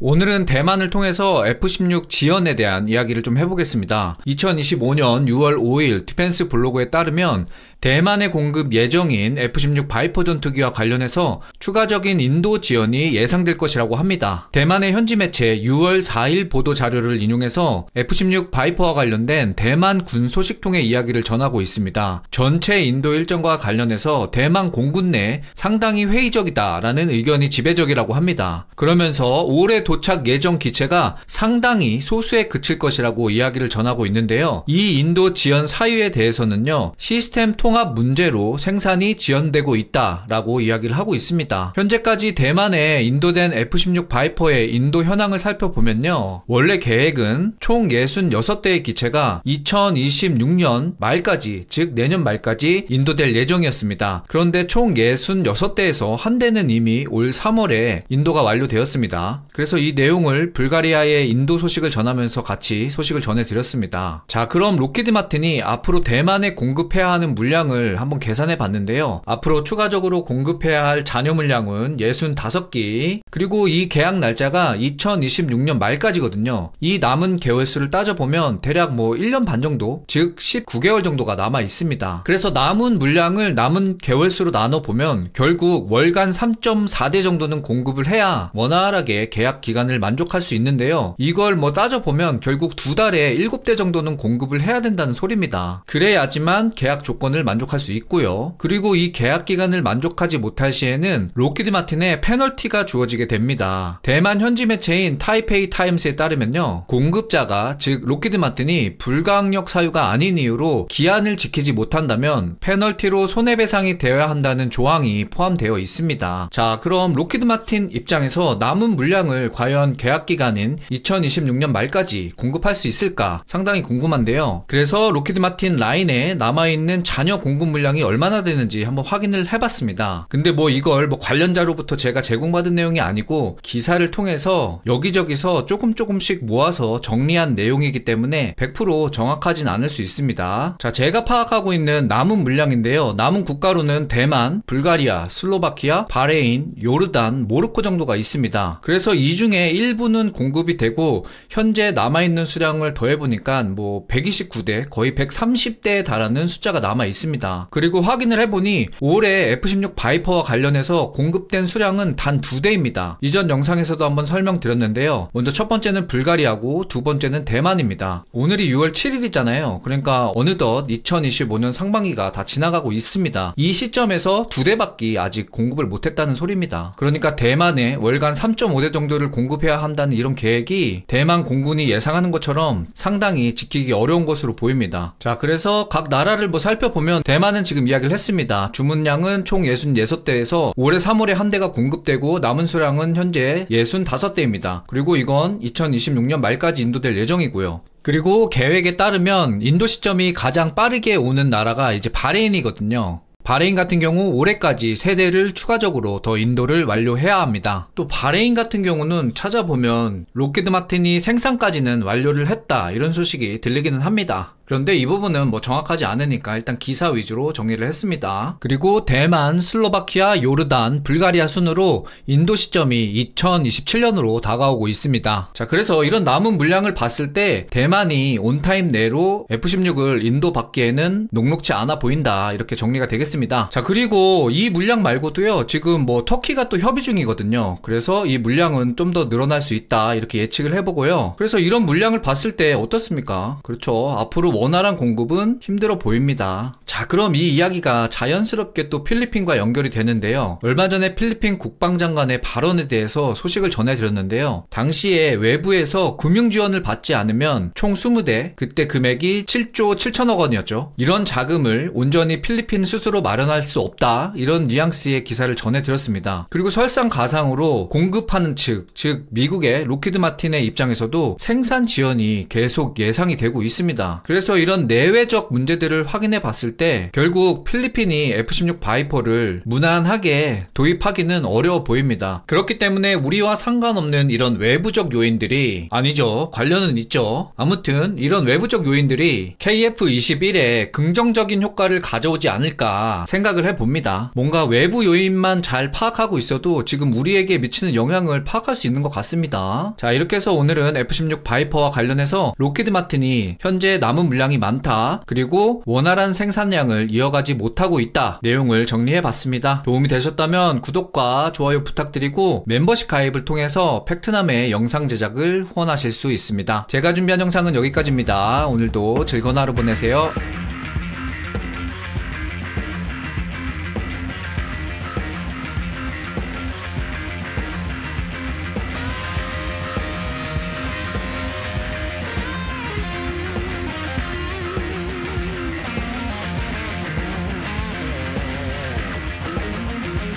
오늘은 대만을 통해서 F-16 지연에 대한 이야기를 좀 해보겠습니다. 2025년 6월 5일 디펜스 블로그에 따르면 대만에 공급 예정인 F-16 바이퍼 전투기와 관련해서 추가적인 인도 지연이 예상될 것이라고 합니다. 대만의 현지 매체 6월 4일 보도 자료를 인용해서 F-16 바이퍼와 관련된 대만 군 소식통의 이야기를 전하고 있습니다. 전체 인도 일정과 관련해서 대만 공군 내 상당히 회의적이다라는 의견이 지배적이라고 합니다. 그러면서 올해 도착 예정 기체가 상당히 소수에 그칠 것이라고 이야기를 전하고 있는데요. 이 인도 지연 사유에 대해서는요, 시스템 통합 문제로 생산이 지연되고 있다라고 이야기를 하고 있습니다. 현재까지 대만에 인도된 F-16 바이퍼의 인도 현황을 살펴보면요, 원래 계획은 총 66대의 기체가 2026년 말까지, 즉 내년 말까지 인도될 예정이었습니다. 그런데 총 66대에서 한 대는 이미 올 3월에 인도가 완료되었습니다. 그래서 이 내용을 불가리아의 인도 소식을 전하면서 같이 소식을 전해드렸습니다. 자, 그럼 록히드 마틴이 앞으로 대만에 공급해야 하는 물량을 한번 계산해 봤는데요. 앞으로 추가적으로 공급해야 할 잔여 물량은 65기, 그리고 이 계약 날짜가 2026년 말까지거든요. 이 남은 개월수를 따져보면 대략 1년 반 정도, 즉 19개월 정도가 남아 있습니다. 그래서 남은 물량을 남은 개월수로 나눠보면 결국 월간 3.4대 정도는 공급을 해야 원활하게 계약 기간을 만족할 수 있는데요. 이걸 따져보면 결국 2달에 7대 정도는 공급을 해야 된다는 소리입니다. 그래야지만 계약 조건을 만족할 수 있고요. 그리고 이 계약 기간을 만족하지 못할 시에는 록히드 마틴의 페널티가 주어지게 됩니다. 대만 현지 매체인 타이페이 타임스에 따르면요, 공급자가, 즉 록히드 마틴이 불가항력 사유가 아닌 이유로 기한을 지키지 못한다면 페널티로 손해배상이 되어야 한다는 조항이 포함되어 있습니다. 자, 그럼 록히드 마틴 입장에서 남은 물량을 과연 계약 기간인 2026년 말까지 공급할 수 있을까 상당히 궁금한데요. 그래서 록히드 마틴 라인에 남아있는 잔여 공급 물량이 얼마나 되는지 한번 확인을 해봤습니다. 근데 이걸 관련자로부터 제가 제공받은 내용이 아니고 기사를 통해서 여기저기서 조금씩 모아서 정리한 내용이기 때문에 100% 정확하진 않을 수 있습니다. 자, 제가 파악하고 있는 남은 물량인데요. 남은 국가로는 대만, 불가리아, 슬로바키아, 바레인, 요르단, 모로코 정도가 있습니다. 그래서 이 중에 일부는 공급이 되고 현재 남아있는 수량을 더해보니까 129대, 거의 130대에 달하는 숫자가 남아 있습니다. 그리고 확인을 해보니 올해 F-16 바이퍼와 관련해서 공급된 수량은 단 2대입니다. 이전 영상에서도 한번 설명드렸는데요. 먼저 첫 번째는 불가리아고 두 번째는 대만입니다. 오늘이 6월 7일이잖아요. 그러니까 어느덧 2025년 상반기가 다 지나가고 있습니다. 이 시점에서 2대밖에 아직 공급을 못했다는 소리입니다. 그러니까 대만에 월간 3.5대 정도를 공급해야 한다는 이런 계획이 대만 공군이 예상하는 것처럼 상당히 지키기 어려운 것으로 보입니다. 자, 그래서 각 나라를 살펴보면 대만은 지금 이야기를 했습니다. 주문량은 총 66대에서 올해 3월에 한 대가 공급되고 남은 수량은 현재 65대입니다. 그리고 이건 2026년 말까지 인도될 예정이고요. 그리고 계획에 따르면 인도 시점이 가장 빠르게 오는 나라가 이제 바레인이거든요. 바레인 같은 경우 올해까지 3대를 추가적으로 더 인도를 완료해야 합니다. 또 바레인 같은 경우는 찾아보면 록히드 마틴이 생산까지는 완료를 했다, 이런 소식이 들리기는 합니다. 그런데 이 부분은 정확하지 않으니까 일단 기사 위주로 정리를 했습니다. 그리고 대만, 슬로바키아, 요르단, 불가리아 순으로 인도 시점이 2027년으로 다가오고 있습니다. 자, 그래서 이런 남은 물량을 봤을 때 대만이 온타임 내로 F-16을 인도 받기에는 녹록지 않아 보인다, 이렇게 정리가 되겠습니다. 자, 그리고 이 물량 말고도요, 지금 터키가 또 협의 중이거든요. 그래서 이 물량은 좀 더 늘어날 수 있다, 이렇게 예측을 해보고요. 그래서 이런 물량을 봤을 때 어떻습니까? 그렇죠. 앞으로 원활한 공급은 힘들어 보입니다. 자, 그럼 이 이야기가 자연스럽게 또 필리핀과 연결이 되는데요. 얼마 전에 필리핀 국방장관의 발언에 대해서 소식을 전해드렸는데요. 당시에 외부에서 금융지원을 받지 않으면 총 20대, 그때 금액이 7조 7천억 원이었죠. 이런 자금을 온전히 필리핀 스스로 마련할 수 없다, 이런 뉘앙스의 기사를 전해드렸습니다. 그리고 설상가상으로 공급하는 측, 즉 미국의 록히드 마틴의 입장에서도 생산 지연이 계속 예상이 되고 있습니다. 그래서 그래서 이런 내외적 문제들을 확인해 봤을 때 결국 필리핀이 F-16 바이퍼를 무난하게 도입하기는 어려워 보입니다. 그렇기 때문에 우리와 상관없는 이런 외부적 요인들이, 아니죠, 관련은 있죠. 아무튼 이런 외부적 요인들이 KF-21에 긍정적인 효과를 가져오지 않을까 생각을 해봅니다. 뭔가 외부 요인만 잘 파악하고 있어도 지금 우리에게 미치는 영향을 파악할 수 있는 것 같습니다. 자, 이렇게 해서 오늘은 F-16 바이퍼와 관련해서 록히드 마틴이 현재 남은 물량이 많다, 그리고 원활한 생산량을 이어가지 못하고 있다 내용을 정리해봤습니다. 도움이 되셨다면 구독과 좋아요 부탁드리고 멤버십 가입을 통해서 팩트남의 영상 제작을 후원하실 수 있습니다. 제가 준비한 영상은 여기까지입니다. 오늘도 즐거운 하루 보내세요.